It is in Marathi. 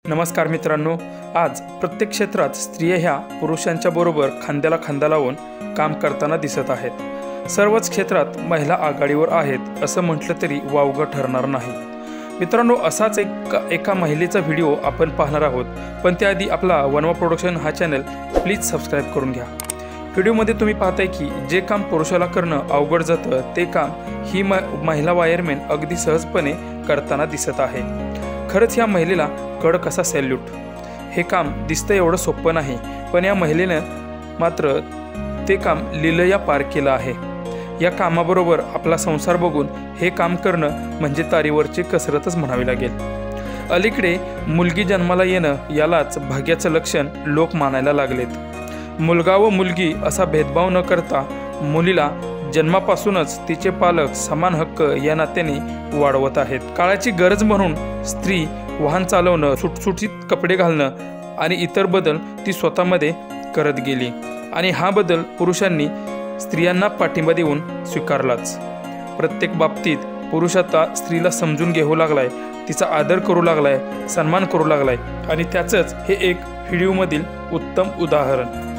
नमस्कार मित्रांनो, आज प्रत्येक क्षेत्रात स्त्रिया ह्या पुरुषांच्या बरोबर खांद्याला खांदा लावून काम करताना दिसत आहेत। सर्वच क्षेत्रात महिला आघाडीवर आहेत असं म्हटलं तरी वावगं ठरणार नाही। मित्रांनो, असाच एका महिलेचा व्हिडिओ आपण पाहणार आहोत, पण त्याआधी आपला वनवा प्रोडक्शन हा चॅनल प्लीज सबस्क्राइब करून घ्या। व्हिडिओमध्ये तुम्ही पाहताय की जे काम पुरुषाला करणं अवघड जातं ते काम ही महिला वायरमॅन अगदी सहजपणे करताना दिसत आहे। खरंच या महिलेला कडक असा सॅल्यूट। हे काम दिसतं एवढं सोपं नाही, पण या महिलेनं मात्र ते काम लीलया पार केलं आहे। या कामाबरोबर आपला संसार बघून हे काम करणं म्हणजे तारीवरची कसरतच म्हणावी लागेल। अलीकडे मुलगी जन्माला येणं यालाच भाग्याचं लक्षण लोक मानायला लागलेत। मुलगा व मुलगी असा भेदभाव न करता मुलीला जन्मापासूनच तिचे पालक समान हक्क या नात्याने वाढवत आहेत। काळाची गरज म्हणून स्त्री वाहन चालवणं, सुटसुटीत कपडे घालणं आणि इतर बदल ती स्वतःमध्ये करत गेली आणि हा बदल पुरुषांनी स्त्रियांना पाठिंबा देऊन स्वीकारलाच। प्रत्येक बाबतीत पुरुष आता स्त्रीला समजून घेऊ लागलाय, तिचा आदर करू लागलाय, सन्मान करू लागलाय आणि त्याचंच हे एक व्हिडिओमधील उत्तम उदाहरण।